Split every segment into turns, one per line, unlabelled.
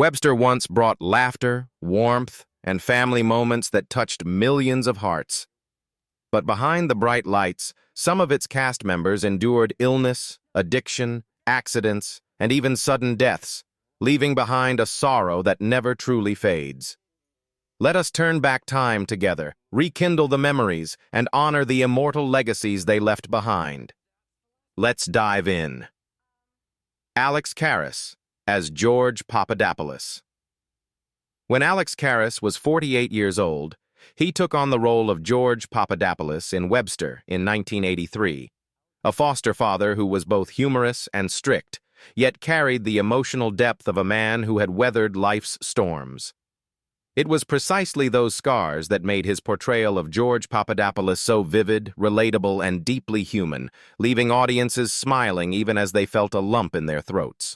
Webster once brought laughter, warmth, and family moments that touched millions of hearts. But behind the bright lights, some of its cast members endured illness, addiction, accidents, and even sudden deaths, leaving behind a sorrow that never truly fades. Let us turn back time together, rekindle the memories, and honor the immortal legacies they left behind. Let's dive in. Alex Carris as George Papadopoulos. When Alex Carris was 48 years old, he took on the role of George Papadopoulos in Webster in 1983, a foster father who was both humorous and strict, yet carried the emotional depth of a man who had weathered life's storms. It was precisely those scars that made his portrayal of George Papadopoulos so vivid, relatable, and deeply human, leaving audiences smiling even as they felt a lump in their throats.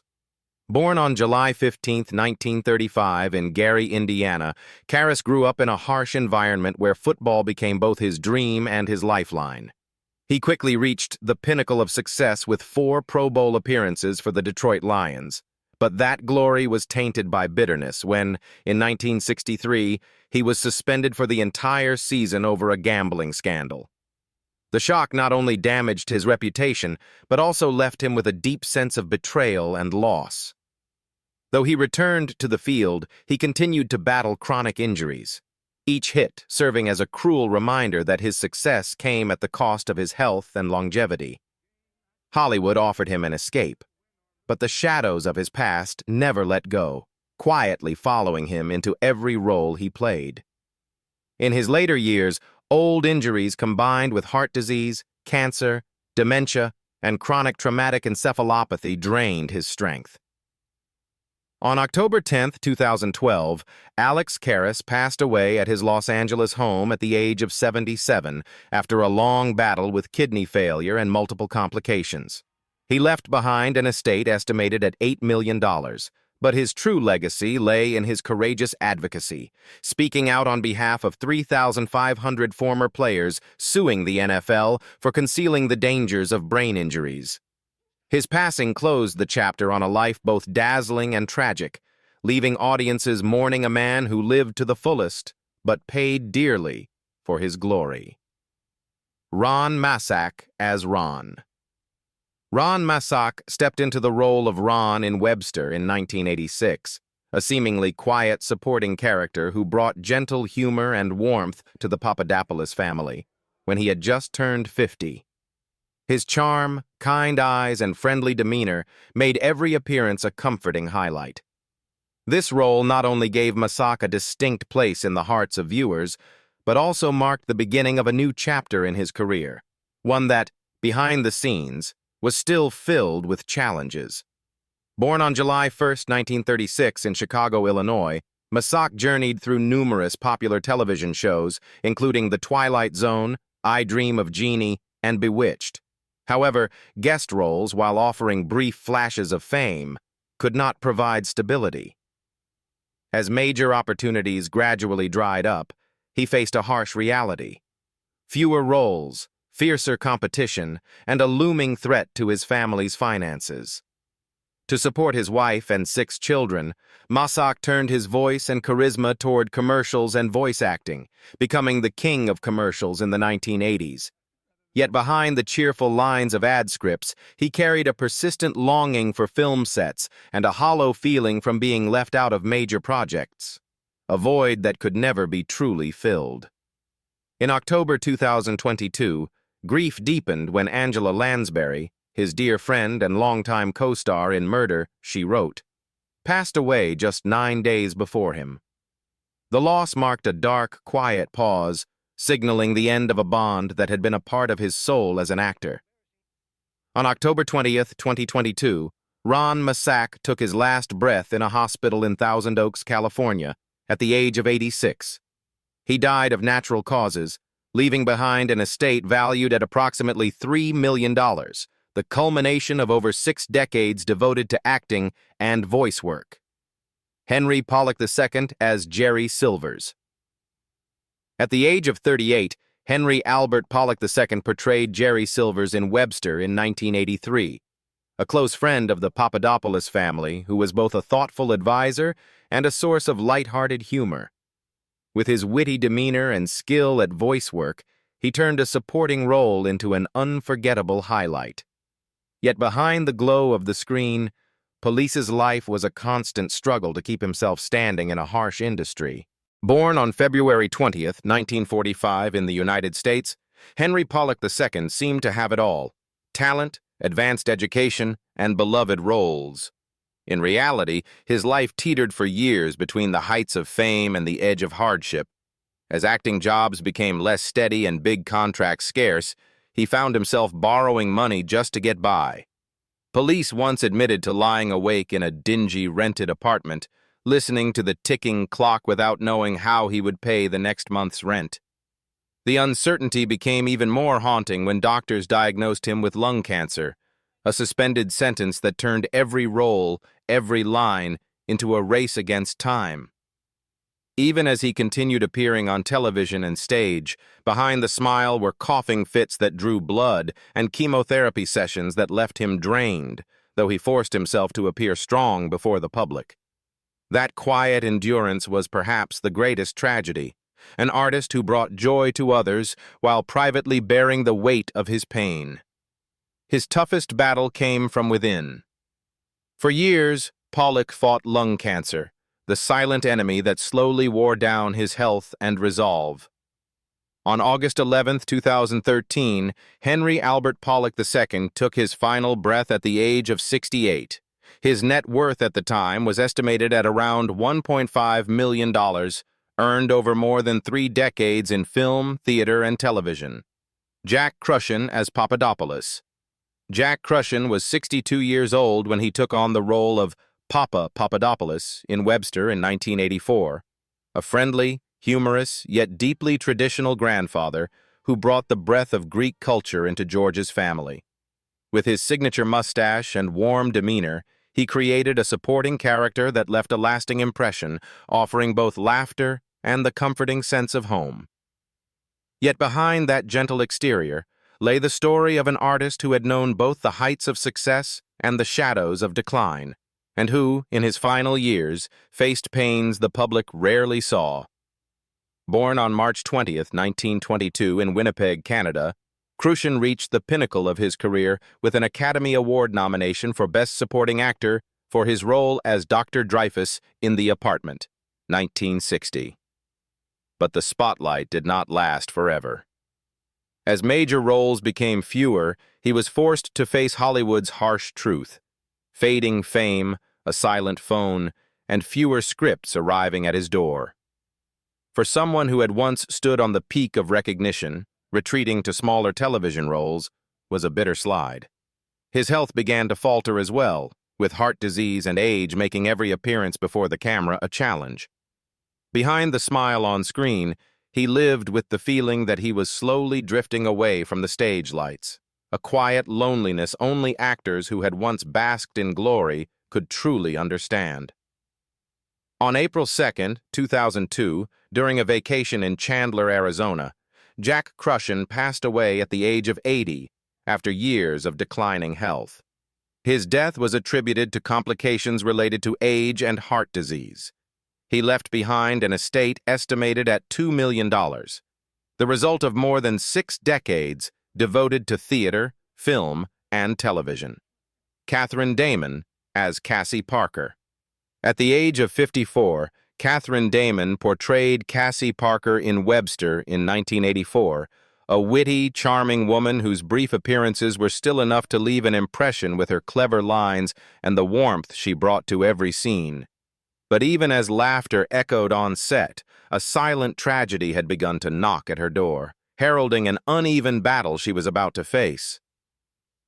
Born on July 15, 1935 in Gary, Indiana, Carris grew up in a harsh environment where football became both his dream and his lifeline. He quickly reached the pinnacle of success with 4 Pro Bowl appearances for the Detroit Lions. But that glory was tainted by bitterness when, in 1963, he was suspended for the entire season over a gambling scandal. The shock not only damaged his reputation, but also left him with a deep sense of betrayal and loss. Though he returned to the field, he continued to battle chronic injuries, each hit serving as a cruel reminder that his success came at the cost of his health and longevity. Hollywood offered him an escape, but the shadows of his past never let go, quietly following him into every role he played. In his later years, old injuries combined with heart disease, cancer, dementia, and chronic traumatic encephalopathy drained his strength. On October 10, 2012, Alex Carris passed away at his Los Angeles home at the age of 77 after a long battle with kidney failure and multiple complications. He left behind an estate estimated at $8 million, but his true legacy lay in his courageous advocacy, speaking out on behalf of 3,500 former players suing the NFL for concealing the dangers of brain injuries. His passing closed the chapter on a life both dazzling and tragic, leaving audiences mourning a man who lived to the fullest, but paid dearly for his glory. Ron Masak as Ron. Ron Masak stepped into the role of Ron in Webster in 1986, a seemingly quiet supporting character who brought gentle humor and warmth to the Papadopoulos family when he had just turned 50. His charm, kind eyes, and friendly demeanor made every appearance a comforting highlight. This role not only gave Masak a distinct place in the hearts of viewers, but also marked the beginning of a new chapter in his career, one that, behind the scenes, was still filled with challenges. Born on July 1, 1936 in Chicago, Illinois, Masak journeyed through numerous popular television shows, including The Twilight Zone, I Dream of Jeannie, and Bewitched. However, guest roles, while offering brief flashes of fame, could not provide stability. As major opportunities gradually dried up, he faced a harsh reality. Fewer roles, fiercer competition, and a looming threat to his family's finances. To support his wife and 6 children, Masak turned his voice and charisma toward commercials and voice acting, becoming the king of commercials in the 1980s. Yet behind the cheerful lines of ad scripts, he carried a persistent longing for film sets and a hollow feeling from being left out of major projects, a void that could never be truly filled. In October 2022, grief deepened when Angela Lansbury, his dear friend and longtime co-star in Murder, She Wrote, passed away just 9 days before him. The loss marked a dark, quiet pause, signaling the end of a bond that had been a part of his soul as an actor. On October 20, 2022, Ron Masak took his last breath in a hospital in Thousand Oaks, California, at the age of 86. He died of natural causes, leaving behind an estate valued at approximately $3 million, the culmination of over 6 decades devoted to acting and voice work. Henry Pollock II as Jerry Silvers. At the age of 38, Henry Albert Pollock II portrayed Jerry Silvers in Webster in 1983, a close friend of the Papadopoulos family who was both a thoughtful advisor and a source of light-hearted humor. With his witty demeanor and skill at voice work, he turned a supporting role into an unforgettable highlight. Yet behind the glow of the screen, Police's life was a constant struggle to keep himself standing in a harsh industry. Born on February 20th, 1945 in the United States, Henry Pollock II seemed to have it all: talent, advanced education, and beloved roles. In reality, his life teetered for years between the heights of fame and the edge of hardship. As acting jobs became less steady and big contracts scarce, he found himself borrowing money just to get by. Police once admitted to lying awake in a dingy rented apartment, listening to the ticking clock without knowing how he would pay the next month's rent. The uncertainty became even more haunting when doctors diagnosed him with lung cancer, a suspended sentence that turned every role, every line, into a race against time. Even as he continued appearing on television and stage, behind the smile were coughing fits that drew blood and chemotherapy sessions that left him drained, though he forced himself to appear strong before the public. That quiet endurance was perhaps the greatest tragedy, an artist who brought joy to others while privately bearing the weight of his pain. His toughest battle came from within. For years, Pollock fought lung cancer, the silent enemy that slowly wore down his health and resolve. On August 11, 2013, Henry Albert Pollock II took his final breath at the age of 68. His net worth at the time was estimated at around $1.5 million, earned over more than 3 decades in film, theater, and television. Jack Crushen as Papadopoulos. Jack Crushen was 62 years old when he took on the role of Papa Papadopoulos in Webster in 1984, a friendly, humorous, yet deeply traditional grandfather who brought the breath of Greek culture into George's family. With his signature mustache and warm demeanor, he created a supporting character that left a lasting impression, offering both laughter and the comforting sense of home. Yet behind that gentle exterior lay the story of an artist who had known both the heights of success and the shadows of decline, and who, in his final years, faced pains the public rarely saw. Born on March 20, 1922 in Winnipeg, Canada, Crushen reached the pinnacle of his career with an Academy Award nomination for Best Supporting Actor for his role as Dr. Dreyfus in The Apartment, 1960. But the spotlight did not last forever. As major roles became fewer, he was forced to face Hollywood's harsh truth: fading fame, a silent phone, and fewer scripts arriving at his door. For someone who had once stood on the peak of recognition, retreating to smaller television roles was a bitter slide. His health began to falter as well, with heart disease and age making every appearance before the camera a challenge. Behind the smile on screen, he lived with the feeling that he was slowly drifting away from the stage lights, a quiet loneliness only actors who had once basked in glory could truly understand. On April 2, 2002, during a vacation in Chandler, Arizona, Jack Crushen passed away at the age of 80 after years of declining health. His death was attributed to complications related to age and heart disease. He left behind an estate estimated at $2 million, the result of more than 6 decades devoted to theater, film, and television. Katherine Damon as Cassie Parker. At the age of 54, Katherine Damon portrayed Cassie Parker in Webster in 1984, a witty, charming woman whose brief appearances were still enough to leave an impression with her clever lines and the warmth she brought to every scene. But even as laughter echoed on set, a silent tragedy had begun to knock at her door, heralding an uneven battle she was about to face.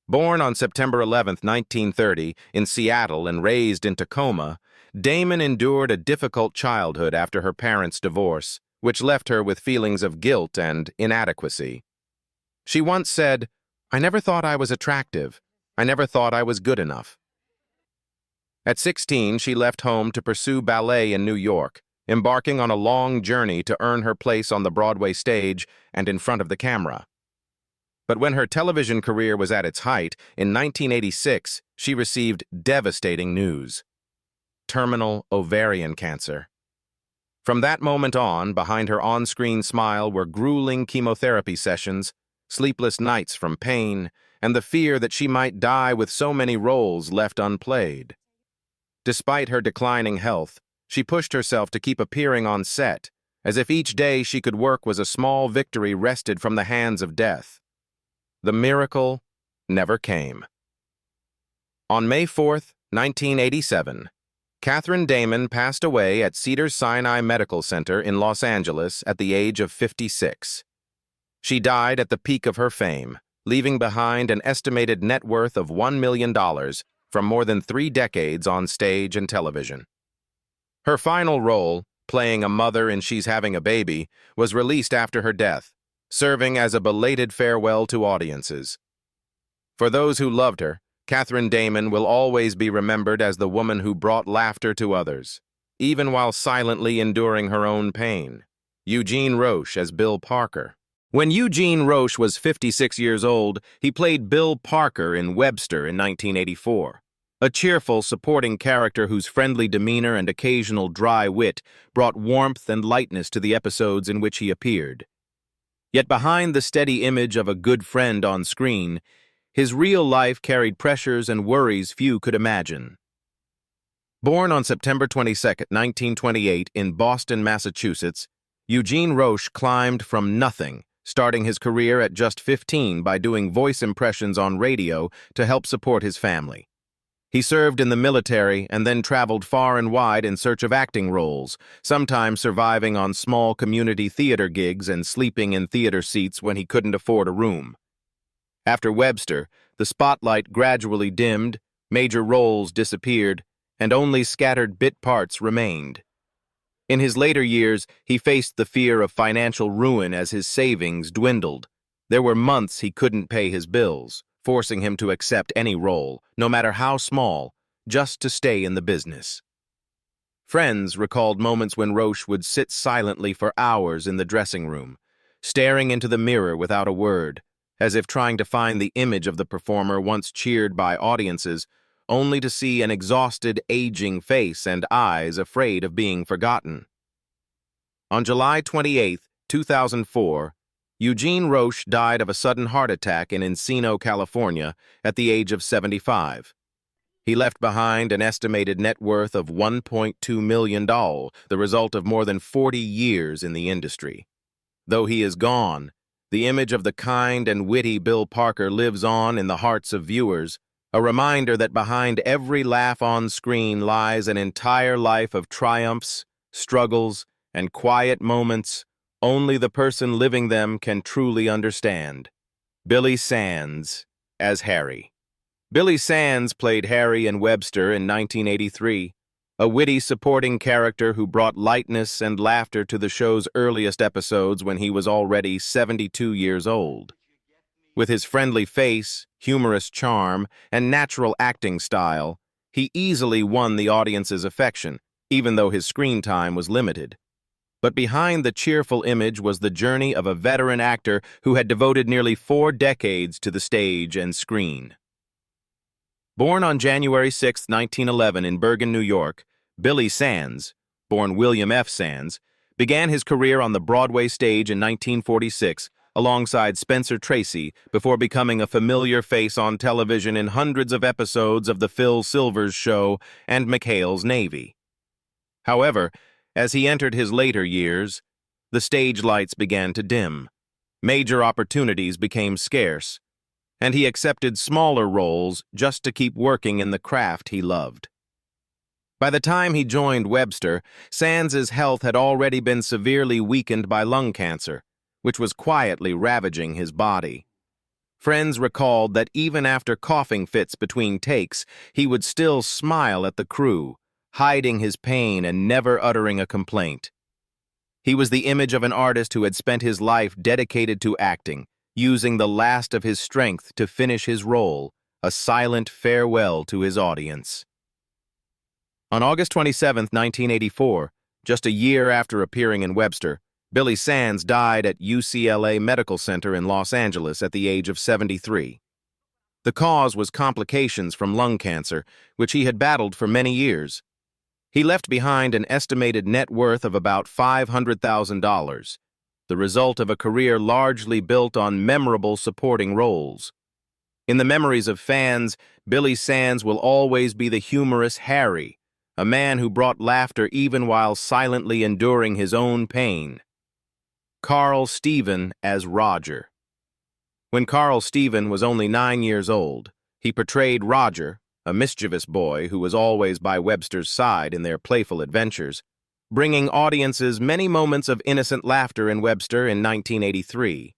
Born on September 11, 1930, in Seattle and raised in Tacoma, Damon endured a difficult childhood after her parents' divorce, which left her with feelings of guilt and inadequacy. She once said, "I never thought I was attractive. I never thought I was good enough." At 16, she left home to pursue ballet in New York, embarking on a long journey to earn her place on the Broadway stage and in front of the camera. But when her television career was at its height, in 1986, she received devastating news: terminal ovarian cancer. From that moment on, behind her on-screen smile were grueling chemotherapy sessions, sleepless nights from pain, and the fear that she might die with so many roles left unplayed. Despite her declining health, she pushed herself to keep appearing on set, as if each day she could work was a small victory wrested from the hands of death. The miracle never came. On May 4th, 1987, Katherine Damon passed away at Cedars-Sinai Medical Center in Los Angeles at the age of 56. She died at the peak of her fame, leaving behind an estimated net worth of $1 million from more than 3 decades on stage and television. Her final role, playing a mother in She's Having a Baby, was released after her death, serving as a belated farewell to audiences. For those who loved her, Katherine Damon will always be remembered as the woman who brought laughter to others, even while silently enduring her own pain. Eugene Ro as Bill Parker. When Eugene Ro was 56 years old, he played Bill Parker in Webster in 1984, a cheerful, supporting character whose friendly demeanor and occasional dry wit brought warmth and lightness to the episodes in which he appeared. Yet behind the steady image of a good friend on screen, his real life carried pressures and worries few could imagine. Born on September 22, 1928, in Boston, Massachusetts, Eugene Ro climbed from nothing, starting his career at just 15 by doing voice impressions on radio to help support his family. He served in the military and then traveled far and wide in search of acting roles, sometimes surviving on small community theater gigs and sleeping in theater seats when he couldn't afford a room. After Webster, the spotlight gradually dimmed, major roles disappeared, and only scattered bit parts remained. In his later years, he faced the fear of financial ruin as his savings dwindled. There were months he couldn't pay his bills, forcing him to accept any role, no matter how small, just to stay in the business. Friends recalled moments when Ro would sit silently for hours in the dressing room, staring into the mirror without a word, as if trying to find the image of the performer once cheered by audiences, only to see an exhausted, aging face and eyes afraid of being forgotten. On July 28, 2004, Eugene Ro died of a sudden heart attack in Encino, California, at the age of 75. He left behind an estimated net worth of $1.2 million, the result of more than 40 years in the industry. Though he is gone, the image of the kind and witty Bill Parker lives on in the hearts of viewers, a reminder that behind every laugh on screen lies an entire life of triumphs, struggles, and quiet moments only the person living them can truly understand. Billy Sands as Harry. Billy Sands played Harry in Webster in 1983, a witty supporting character who brought lightness and laughter to the show's earliest episodes when he was already 72 years old. With his friendly face, humorous charm, and natural acting style, he easily won the audience's affection, even though his screen time was limited. But behind the cheerful image was the journey of a veteran actor who had devoted nearly 4 decades to the stage and screen. Born on January 6, 1911 in Bergen, New York, Billy Sands, born William F. Sands, began his career on the Broadway stage in 1946 alongside Spencer Tracy before becoming a familiar face on television in hundreds of episodes of The Phil Silvers Show and McHale's Navy. However, as he entered his later years, the stage lights began to dim, major opportunities became scarce, and he accepted smaller roles just to keep working in the craft he loved. By the time he joined Webster, Sands' health had already been severely weakened by lung cancer, which was quietly ravaging his body. Friends recalled that even after coughing fits between takes, he would still smile at the crew, hiding his pain and never uttering a complaint. He was the image of an artist who had spent his life dedicated to acting, using the last of his strength to finish his role, a silent farewell to his audience. On August 27, 1984, just a year after appearing in Webster, Billy Sands died at UCLA Medical Center in Los Angeles at the age of 73. The cause was complications from lung cancer, which he had battled for many years. He left behind an estimated net worth of about $500,000, the result of a career largely built on memorable supporting roles. In the memories of fans, Billy Sands will always be the humorous Harry, a man who brought laughter even while silently enduring his own pain. Carl Steven as Roger. When Carl Steven was only 9 years old, he portrayed Roger, a mischievous boy who was always by Webster's side in their playful adventures, bringing audiences many moments of innocent laughter in Webster in 1983.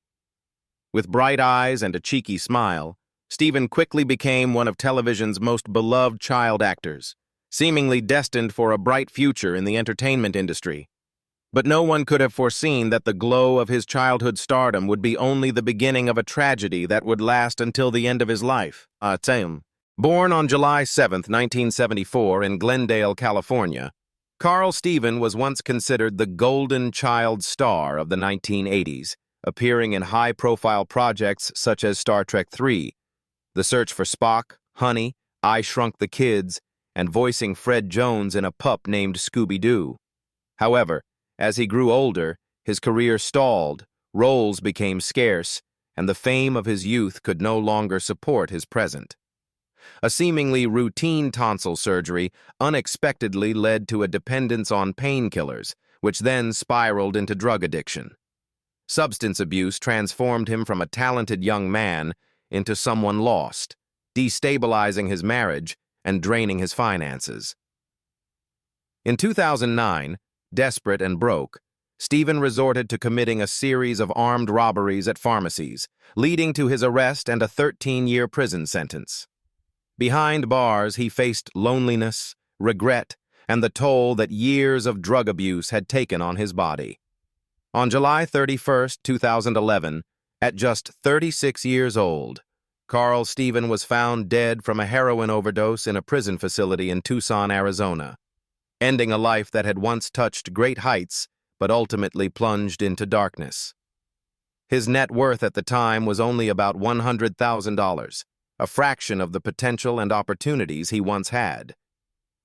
With bright eyes and a cheeky smile, Steven quickly became one of television's most beloved child actors, seemingly destined for a bright future in the entertainment industry. But no one could have foreseen that the glow of his childhood stardom would be only the beginning of a tragedy that would last until the end of his life. Born on July 7, 1974 in Glendale, California, Carl Steven was once considered the golden child star of the 1980s, appearing in high-profile projects such as Star Trek III, The Search for Spock, Honey, I Shrunk the Kids, and voicing Fred Jones in a pup named Scooby-Doo. However, as he grew older, his career stalled, roles became scarce, and the fame of his youth could no longer support his present. A seemingly routine tonsil surgery unexpectedly led to a dependence on painkillers, which then spiraled into drug addiction. Substance abuse transformed him from a talented young man into someone lost, destabilizing his marriage and draining his finances. In 2009, desperate and broke, Steven resorted to committing a series of armed robberies at pharmacies, leading to his arrest and a 13-year prison sentence. Behind bars, he faced loneliness, regret, and the toll that years of drug abuse had taken on his body. On July 31, 2011, at just 36 years old, Carl Steven was found dead from a heroin overdose in a prison facility in Tucson, Arizona, ending a life that had once touched great heights but ultimately plunged into darkness. His net worth at the time was only about $100,000, a fraction of the potential and opportunities he once had.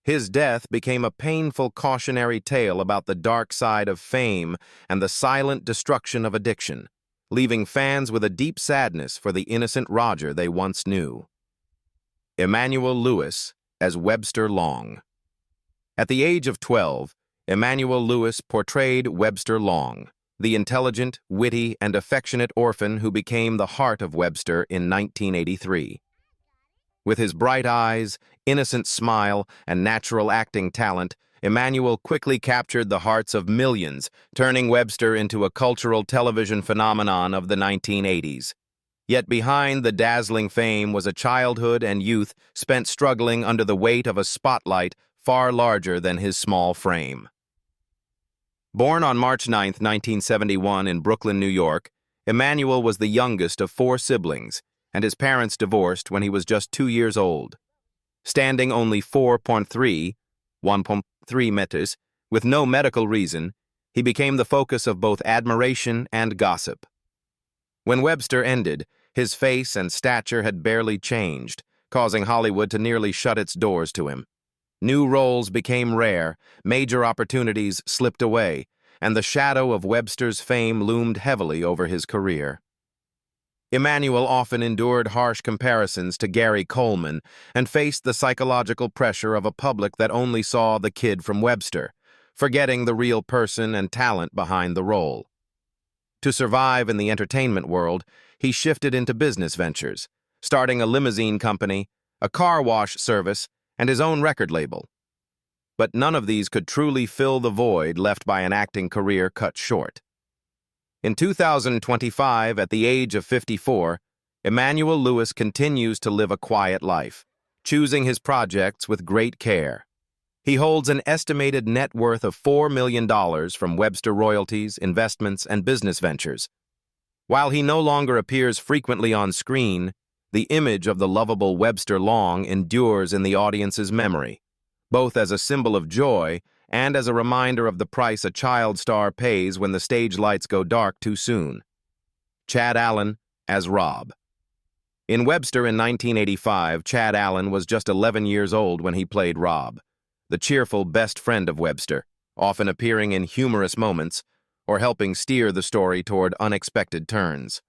His death became a painful cautionary tale about the dark side of fame and the silent destruction of addiction, leaving fans with a deep sadness for the innocent Roger they once knew. Emanuel Lewis as Webster Long. At the age of 12, Emanuel Lewis portrayed Webster Long, the intelligent, witty, and affectionate orphan who became the heart of Webster in 1983. With his bright eyes, innocent smile, and natural acting talent, Emanuel quickly captured the hearts of millions, turning Webster into a cultural television phenomenon of the 1980s. Yet behind the dazzling fame was a childhood and youth spent struggling under the weight of a spotlight far larger than his small frame. Born on March 9, 1971 in Brooklyn, New York, Emanuel was the youngest of 4 siblings, and his parents divorced when he was just 2 years old. Standing only 1.3 meters, with no medical reason, he became the focus of both admiration and gossip. When Webster ended, his face and stature had barely changed, causing Hollywood to nearly shut its doors to him. New roles became rare, major opportunities slipped away, and the shadow of Webster's fame loomed heavily over his career. Emanuel often endured harsh comparisons to Gary Coleman and faced the psychological pressure of a public that only saw the kid from Webster, forgetting the real person and talent behind the role. To survive in the entertainment world, he shifted into business ventures, starting a limousine company, a car wash service, and his own record label. But none of these could truly fill the void left by an acting career cut short. In 2025, at the age of 54, Emanuel Lewis continues to live a quiet life, choosing his projects with great care. He holds an estimated net worth of $4 million from Webster royalties, investments, and business ventures. While he no longer appears frequently on screen, the image of the lovable Webster Long endures in the audience's memory, both as a symbol of joy and as a reminder of the price a child star pays when the stage lights go dark too soon. Chad Allen as Rob. In Webster in 1985, Chad Allen was just 11 years old when he played Rob, the cheerful best friend of Webster, often appearing in humorous moments or helping steer the story toward unexpected turns.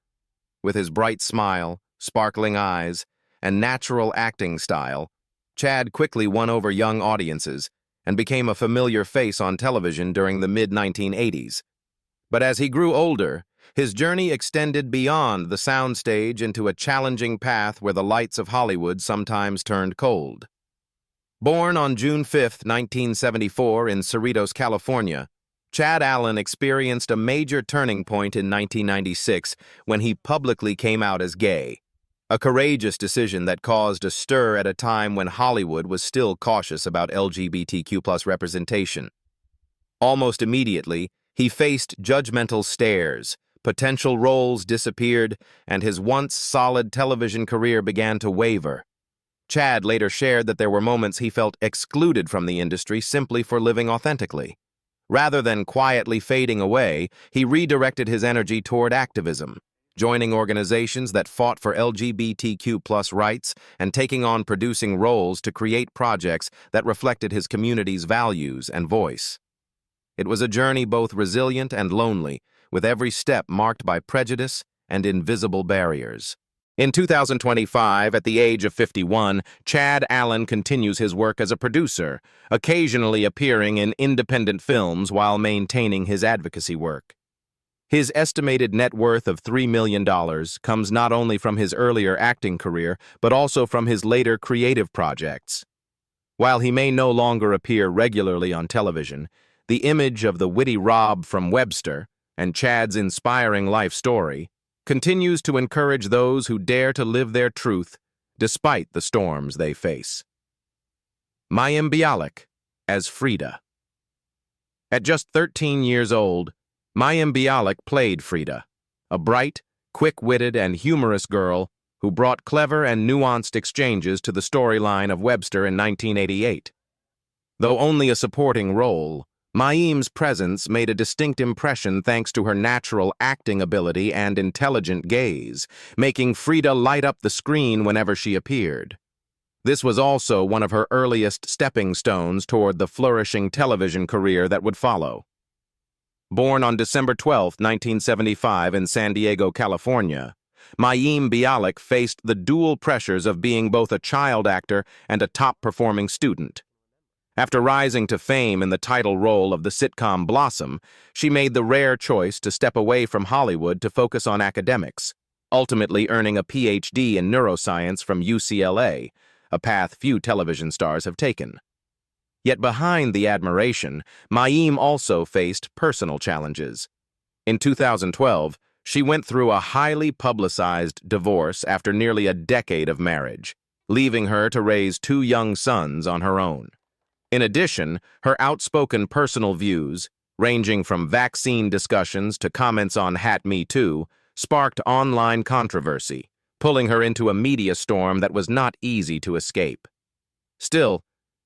With his bright smile, sparkling eyes, and natural acting style, Chad quickly won over young audiences and became a familiar face on television during the mid-1980s. But as he grew older, his journey extended beyond the soundstage into a challenging path where the lights of Hollywood sometimes turned cold. Born on June 5, 1974 in Cerritos, California, Chad Allen experienced a major turning point in 1996 when he publicly came out as gay, a courageous decision that caused a stir at a time when Hollywood was still cautious about LGBTQ+ representation. Almost immediately, he faced judgmental stares, potential roles disappeared, and his once solid television career began to waver. Chad later shared that there were moments he felt excluded from the industry simply for living authentically. Rather than quietly fading away, he redirected his energy toward activism, joining organizations that fought for LGBTQ+ rights and taking on producing roles to create projects that reflected his community's values and voice. It was a journey both resilient and lonely, with every step marked by prejudice and invisible barriers. In 2025, at the age of 51, Chad Allen continues his work as a producer, occasionally appearing in independent films while maintaining his advocacy work. His estimated net worth of $3 million comes not only from his earlier acting career, but also from his later creative projects. While he may no longer appear regularly on television, the image of the witty Rob from Webster and Chad's inspiring life story continues to encourage those who dare to live their truth despite the storms they face. Maim Bialik as Frida. At just 13 years old, Maim Bialik played Frida, a bright, quick-witted, and humorous girl who brought clever and nuanced exchanges to the storyline of Webster in 1988. Though only a supporting role, Maim's presence made a distinct impression thanks to her natural acting ability and intelligent gaze, making Frida light up the screen whenever she appeared. This was also one of her earliest stepping stones toward the flourishing television career that would follow. Born on December 12, 1975 in San Diego, California, Maim Bialik faced the dual pressures of being both a child actor and a top-performing student. After rising to fame in the title role of the sitcom Blossom, she made the rare choice to step away from Hollywood to focus on academics, ultimately earning a PhD in neuroscience from UCLA, a path few television stars have taken. Yet behind the admiration, Maim also faced personal challenges. In 2012, she went through a highly publicized divorce after nearly a decade of marriage, leaving her to raise two young sons on her own. In addition, her outspoken personal views, ranging from vaccine discussions to comments on Me Too, sparked online controversy, pulling her into a media storm that was not easy to escape. Still,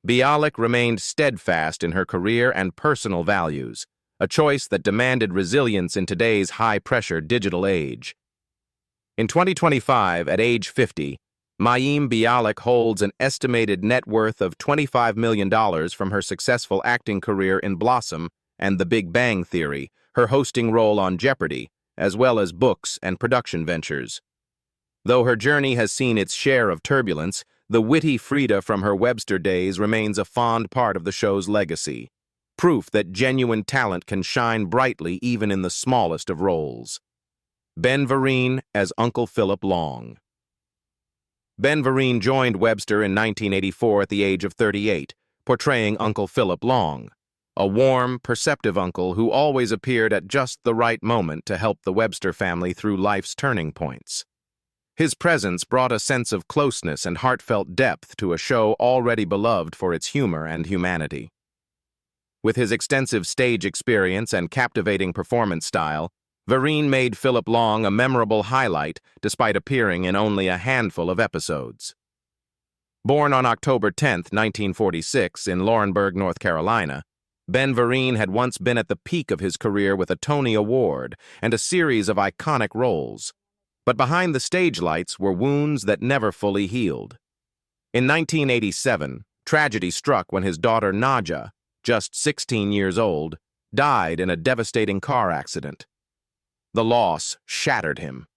Bialik remained steadfast in her career and personal values, a choice that demanded resilience in today's high-pressure digital age. In 2025, at age 50, Maim Bialik holds an estimated net worth of $25 million from her successful acting career in Blossom and The Big Bang Theory, her hosting role on Jeopardy, as well as books and production ventures. Though her journey has seen its share of turbulence, the witty Frida from her Webster days remains a fond part of the show's legacy, proof that genuine talent can shine brightly even in the smallest of roles. Ben Vereen as Uncle Philip Long. Ben Vereen joined Webster in 1984 at the age of 38, portraying Uncle Philip Long, a warm, perceptive uncle who always appeared at just the right moment to help the Webster family through life's turning points. His presence brought a sense of closeness and heartfelt depth to a show already beloved for its humor and humanity. With his extensive stage experience and captivating performance style, Vereen made Philip Long a memorable highlight despite appearing in only a handful of episodes. Born on October 10, 1946, in Laurinburg, North Carolina, Ben Vereen had once been at the peak of his career with a Tony Award and a series of iconic roles. But behind the stage lights were wounds that never fully healed. In 1987, tragedy struck when his daughter Nadja, just 16 years old, died in a devastating car accident. The loss shattered him,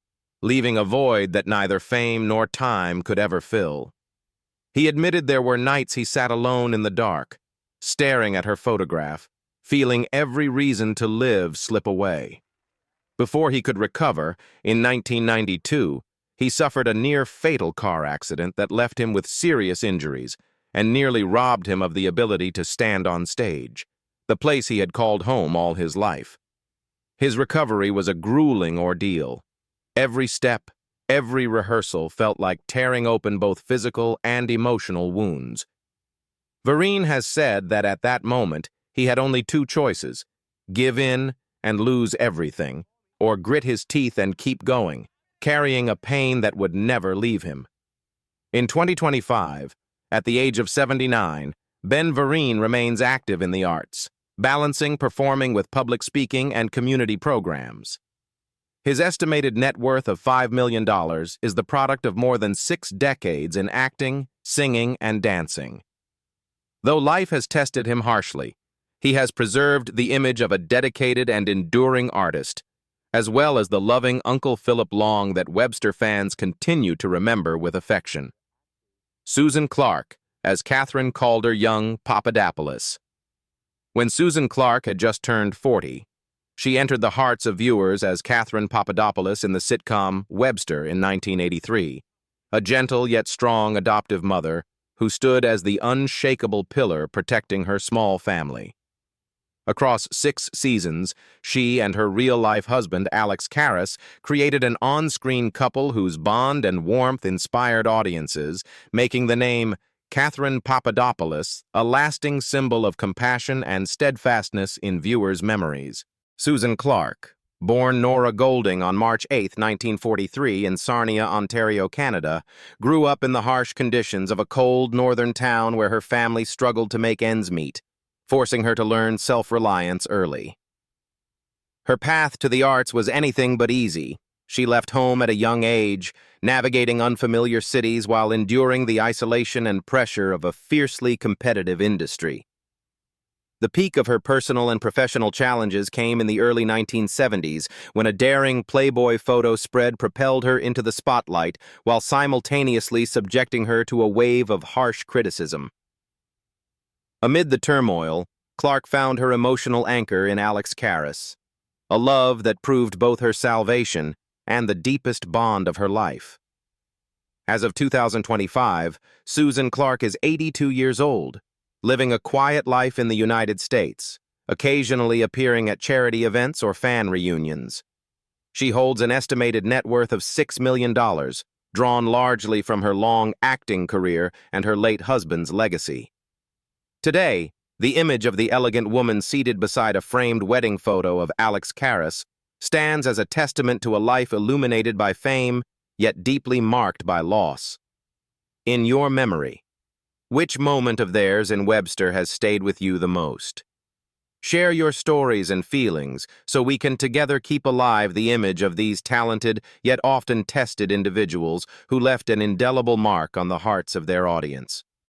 leaving a void that neither fame nor time could ever fill. He admitted there were nights he sat alone in the dark, staring at her photograph, feeling every reason to live slip away. Before he could recover, in 1992, he suffered a near-fatal car accident that left him with serious injuries and nearly robbed him of the ability to stand on stage, the place he had called home all his life. His recovery was a grueling ordeal. Every step, every rehearsal felt like tearing open both physical and emotional wounds. Vereen has said that at that moment, he had only two choices: give in and lose everything, or grit his teeth and keep going, carrying a pain that would never leave him. In 2025, at the age of 79, Ben Vereen remains active in the arts, balancing performing with public speaking and community programs. His estimated net worth of $5 million is the product of more than 6 decades in acting, singing, and dancing. Though life has tested him harshly, he has preserved the image of a dedicated and enduring artist, as well as the loving Uncle Philip Long that Webster fans continue to remember with affection. Susan Clark, as Katherine Calder Young Papadopoulos. When Susan Clark had just turned 40, she entered the hearts of viewers as Katherine Papadopoulos in the sitcom Webster in 1983, a gentle yet strong adoptive mother who stood as the unshakable pillar protecting her small family. Across 6 seasons, she and her real-life husband, Alex Carris, created an on-screen couple whose bond and warmth inspired audiences, making the name Katherine Papadopoulos a lasting symbol of compassion and steadfastness in viewers' memories. Susan Clark, born Nora Golding on March 8, 1943 in Sarnia, Ontario, Canada, grew up in the harsh conditions of a cold northern town where her family struggled to make ends meet, forcing her to learn self-reliance early. Her path to the arts was anything but easy. She left home at a young age, navigating unfamiliar cities while enduring the isolation and pressure of a fiercely competitive industry. The peak of her personal and professional challenges came in the early 1970s when a daring Playboy photo spread propelled her into the spotlight while simultaneously subjecting her to a wave of harsh criticism. Amid the turmoil, Clark found her emotional anchor in Alex Carris, a love that proved both her salvation and the deepest bond of her life. As of 2025, Susan Clark is 82 years old, living a quiet life in the United States, occasionally appearing at charity events or fan reunions. She holds an estimated net worth of $6 million, drawn largely from her long acting career and her late husband's legacy. Today, the image of the elegant woman seated beside a framed wedding photo of Alex Carris stands as a testament to a life illuminated by fame, yet deeply marked by loss. In your memory, which moment of theirs in Webster has stayed with you the most? Share your stories and feelings so we can together keep alive the image of these talented yet often tested individuals who left an indelible mark on the hearts of their audience.